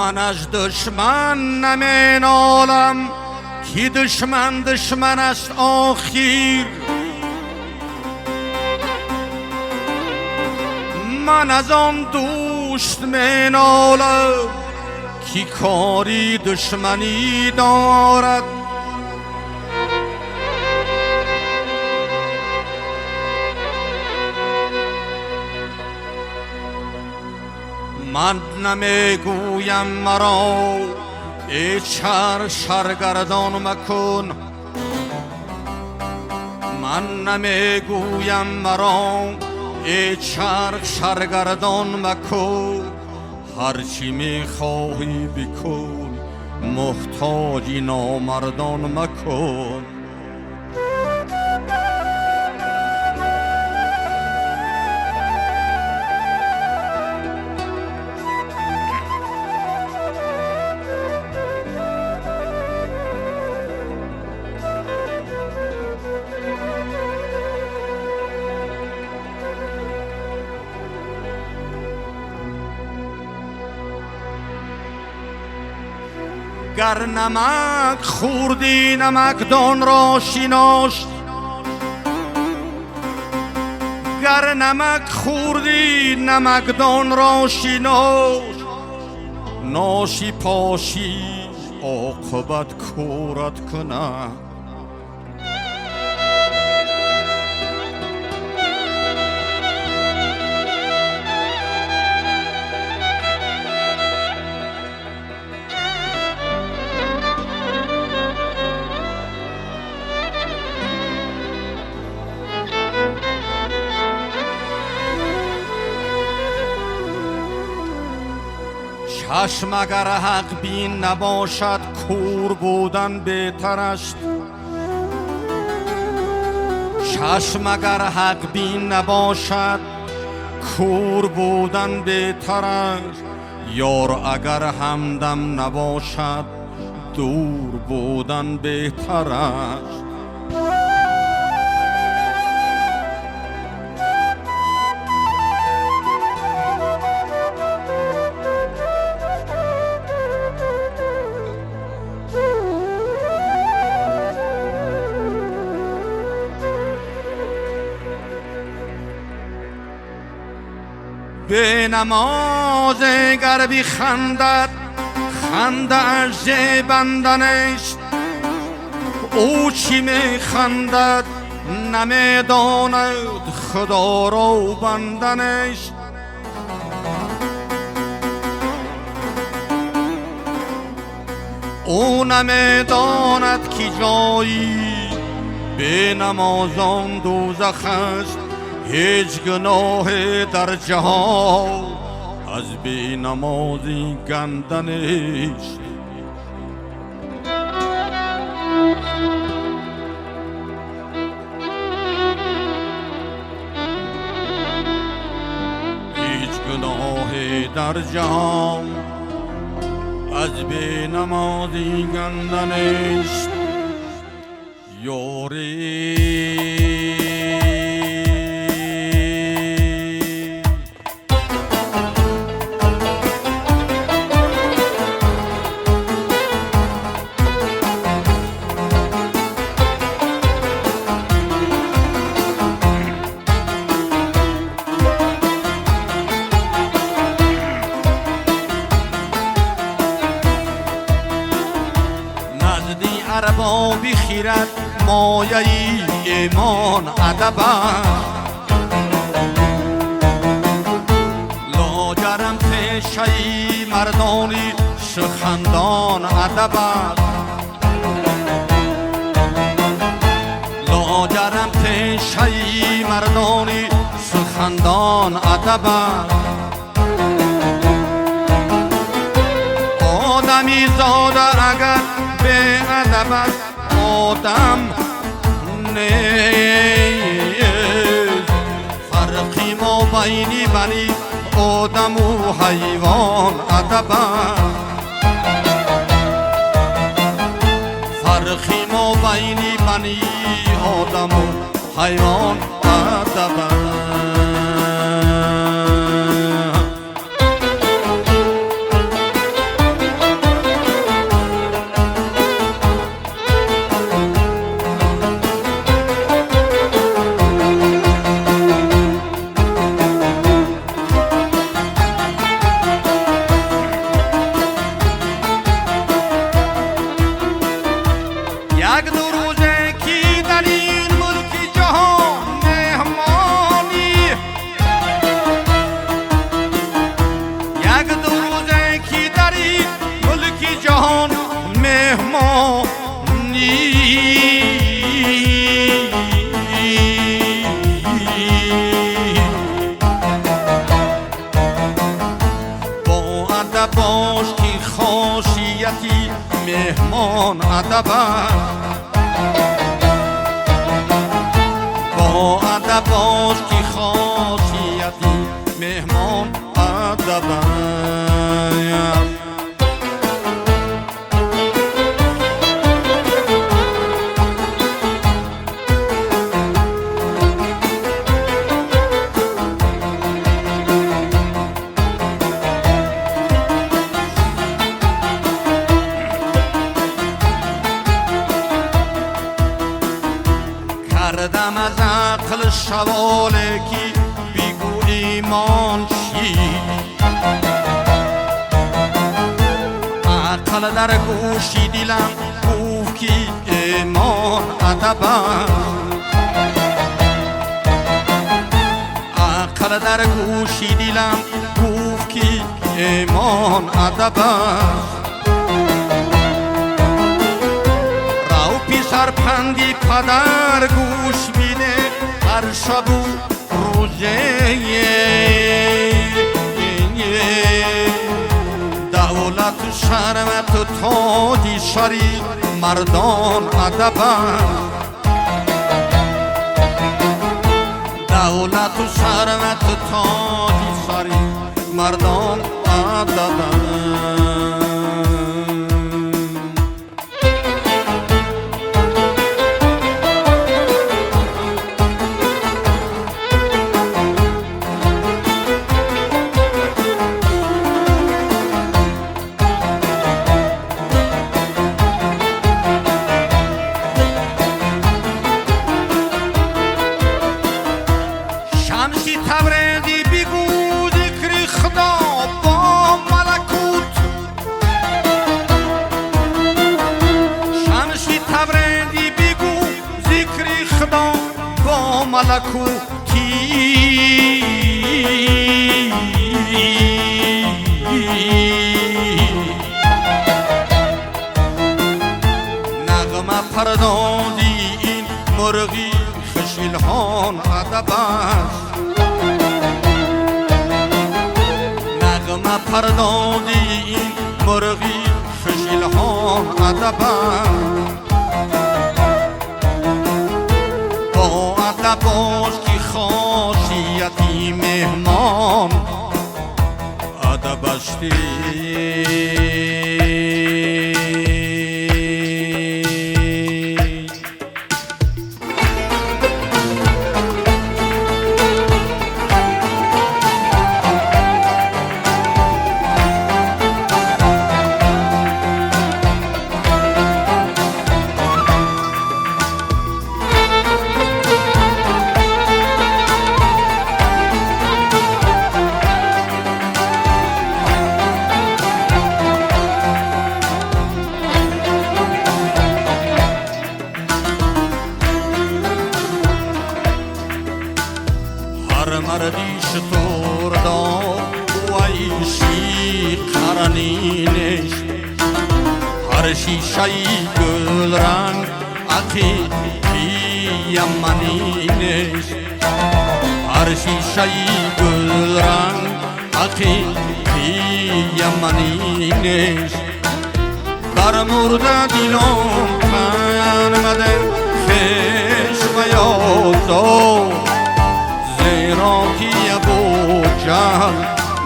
من از دشمن نمینالم که دشمن دشمن است آخر. من از آن دوست مینالم که کاری دشمنی دارد. من نمیگویم مرا ای سرگردان مکن، من نمیگویم مرا ای سرگردان مکن. هرچی میخواهی بکن، محتاجی نامردان مکن. گر نمک خوردی نمکدان را شناس، گر نمک خوردی نمکدان را شناس. ناشی پاشی عاقبت کورت کند. چشم اگر حق بین نباشد کور بودن بهتر است. چشم اگر حق بین نباشد کور بودن بهتر است. یار اگر همدم نباشد دور بودن بهتر است. به نماز گر بخندد خنده از بندنش. او چی میخندد نمیداند خدا را بندنش. او نمیداند که جایی به نمازان دوزخ است. هیچ گناه در جهان از بی نمازی گنده نیست. هیچ گناه در جهان از بی نمازی گنده نیست. یوری اربابی خیرت مایه ایمان ادب است. لاجرم پیشه مردانی سخندان ادب است. لاجرم پیشه مردانی سخندان ادب است. آدمی زاده اگر به ادب است آدم نیست. فرقی ما بینی بنی آدم و حیوان ادب است. فرقی ما بینی بنی آدم و حیوان ادب است. مهمان ادب با ادب باش که خاصیتی مهمان ادب کردم از عقل شواله کی بیگو ایمان چی عقل در گوشی دیلم گفت که ایمان ادب عقل در گوشی دیلم گفت که ایمان ادب سرپندی پدر گوش میده هر شب و روزه دولت و شرمت و تاجی شری مردان ادب دولت و شرمت و تاجی شری مردان ادب شمسی تبریزی بگو ذکر خدا با ملکوت شمسی تبریزی بگو ذکر خدا با ملکوتی نغمه پردازی این مرغی خشیلهان ادب است نغمه پردازی این مرغی خشیلهان ادب است با ادب باش که خاصیتی مهمان ادب استی مردی شطور دار و ایشی قرنینش هر شیشهی گل رنگ عقیقی یمنینش هر شیشهی گل رنگ عقیقی یمنینش بر مرده دیلم پنمده خشم یازار زیرا که ابو جهل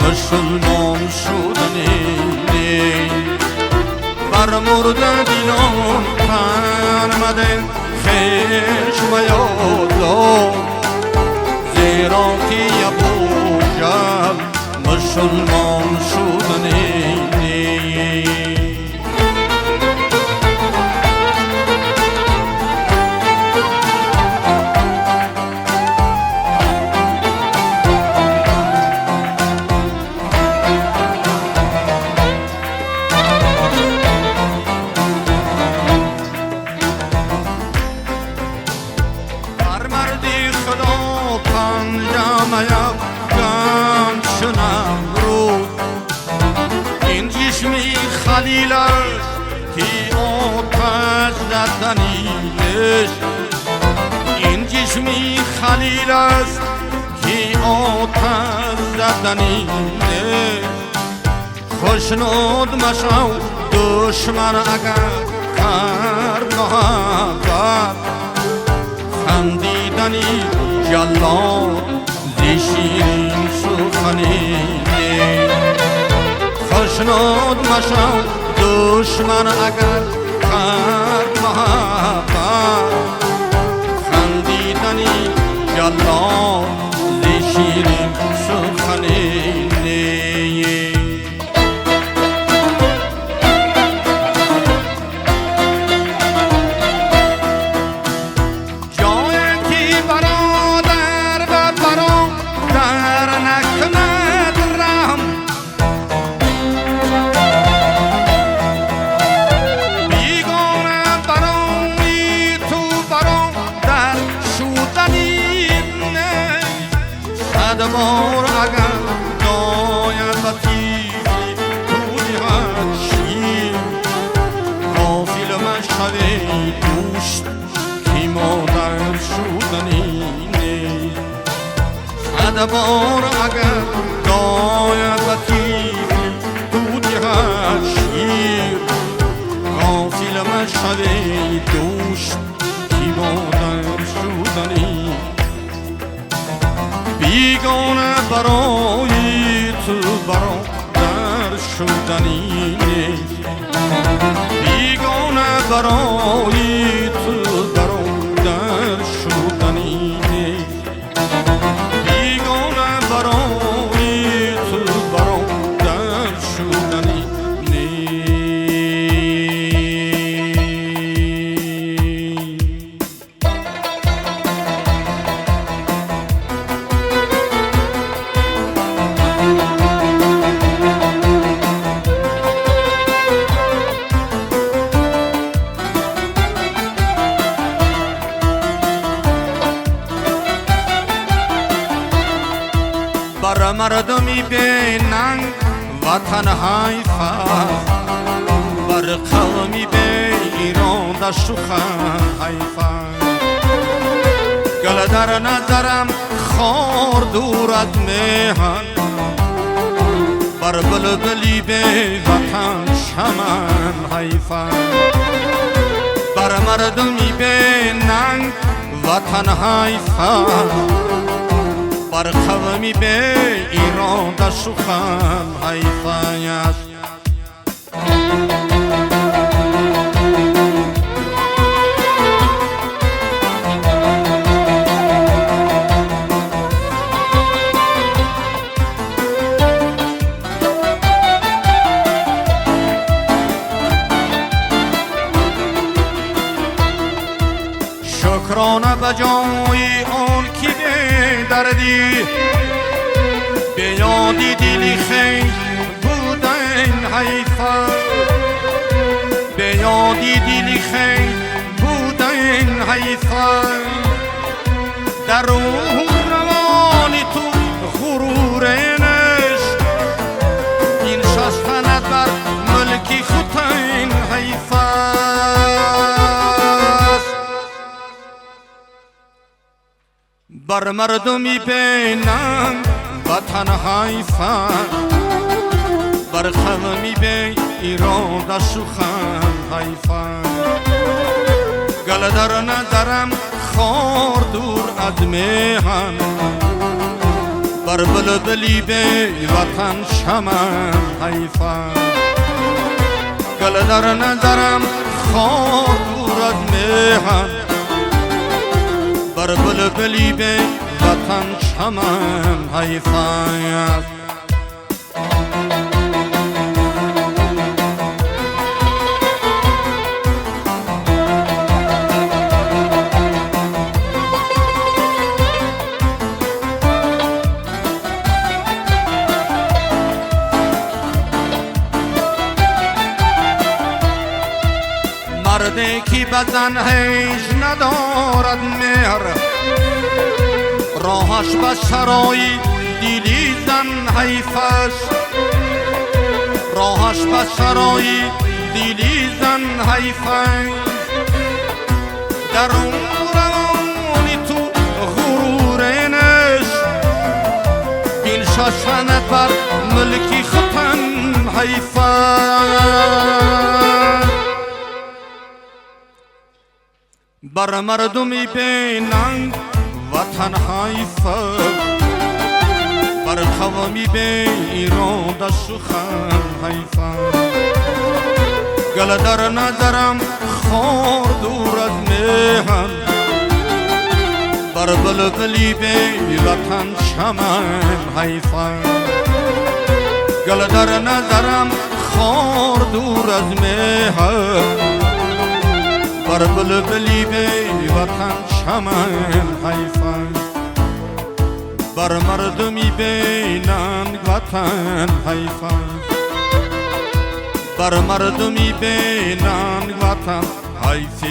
مسلمان شدنی بر مرده دیلان پرمده خشم یادار زیرا که ابو جهل مسلمان شدنی خلیل است که آتش زدنیش این جسمی خلیل است که آتش زدنیش خوشنود مشو دشمن اگر کرد محبت خندیدنی جلاد زی شیرین سخنی خوشنود مشو دشمن اگر کرد محبت خندیدنی جلاد زی شیرین سخنی بار اگر داید و تیزی توی هرچی غافل مشهد دوست که مادر شدنی نیست صد بار اگر داید و تیزی توی هرچی غافل مشهد دوست که مادر شدنی بیگانه برای تو برادر شدنی نیست بیگانه برای تو برادر شدنی نیست بیگانه برای تو برادر شدنی نیست بر مردمی بی ننگ وطن حیفه بر قومی بی ایران دشت و حیفه گل در نظرم خار دور از میهن بر بلبلی بی وطن شمن حیفه بر مردمی بی ننگ وطن حیفه بر قومی به ایران دشت و حیفه است شکرانه بجای آن کی به دردی به یادی دلی خیل بودن حیفه به یادی دلی خیل بودن حیفه در روح روانی تو غرور نشت این شستند بر ملکی خودتین حیفه بر مردمی بینم وطن حیفه بر قومی به ایران دشت و حیفه گل در نظرم خار دور از میهن بر بلبلی به وطن شمن حیفه گل در نظرم خار دور از میهن بر بلبلی به وطن شمن حیفه است مردی که بزن هیچ ندارد مهر راهش به سرای دیلی زن حیفش راهش به سرای دیلی زن حیفش در اون روانی تو غرور نش این ششنت بر ملکی خطن حیفت بر مردمی بینند وطن حیفت بر قومی بیرون دشخن حیفت گل در نظرم خور دور از میهن بر بلبلی بی وطن چمن حیفت گل در نظرم خور دور از میهن بر بلبلی بی وطن چمن حیفت بر مردمی بینند وطن حیفت بر مردمی بینند وطن حیفت